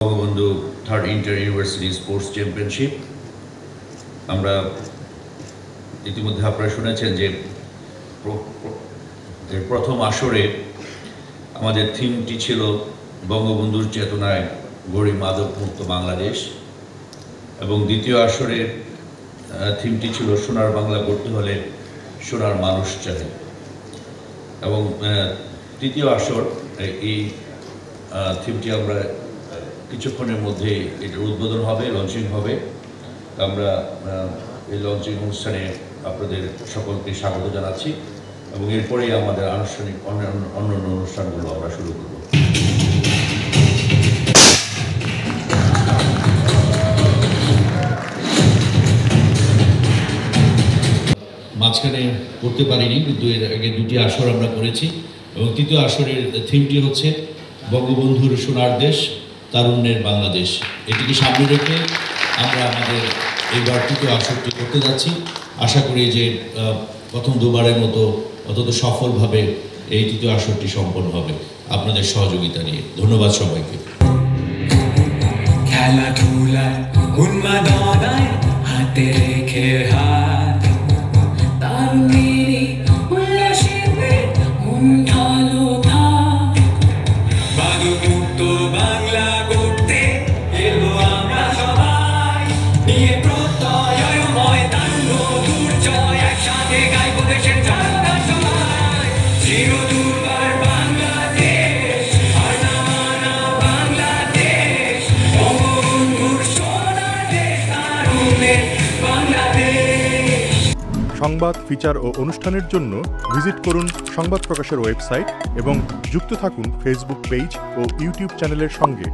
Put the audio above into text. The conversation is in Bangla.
Bangabandhu third inter university sports championship. আমরা ইতিমধ্যে আপনারা শুনেছেন যে প্রথম আসরে আমাদের থিমটি ছিল বঙ্গবন্ধুর চেতনায় গড়ি মাদকমুক্ত বাংলাদেশ, এবং দ্বিতীয় আসরের থিমটি ছিল সোনার বাংলা গড়তে হলে সোনার মানুষ চাই, এবং তৃতীয় আসর এই থিমটি আমরা কিছুক্ষণের মধ্যে এটার উদ্বোধন হবে, লঞ্চিং হবে। আমরা এই লঞ্চিং অনুষ্ঠানে আপনাদের সকলকে স্বাগত জানাচ্ছি, এবং এরপরেই আমাদের আনুষ্ঠানিক অন্যান্য অনুষ্ঠানগুলো আমরা শুরু করব। মাঝখানে করতে পারিনি, কিন্তু এর আগে দুটি আসর আমরা করেছি, এবং তৃতীয় আসরের থিমটি হচ্ছে বঙ্গবন্ধুর সোনার দেশ, তারুণ্যের বাংলাদেশ। এটিকে সামনে রেখে আমরা আমাদের এইবার তৃতীয় আসরটি করতে যাচ্ছি। আশা করি যে প্রথম দুবারের মতো অন্তত সফলভাবে এই তৃতীয় আসরটি সম্পন্ন হবে আপনাদের সহযোগিতা নিয়ে। ধন্যবাদ সবাইকে। খেলাধুলায় উন্মাদনায় হাতে রেখে হাত, তারুণ্যেরই উল্লাসেতে মন ঢালো থাক। মাদকমুক্ত বাংলা গড়তে এলো আমরা সবাই, নিয়ে প্রত্যয়ময় তারুণ্য দুর্জয়, একসাথে গাইব দেশের জনগণ সবাই। চিরদুর্বার বাংলাদেশ, আর না মানা বাংলাদেশ, বঙ্গবন্ধুর সোনার দেশ, তারুণ্যের বাংলাদেশ। সংবাদ, ফিচার ও অনুষ্ঠানের জন্য ভিজিট করুন সংবাদ প্রকাশের ওয়েবসাইট এবং যুক্ত থাকুন ফেসবুক পেজ ও ইউটিউব চ্যানেলের সঙ্গে।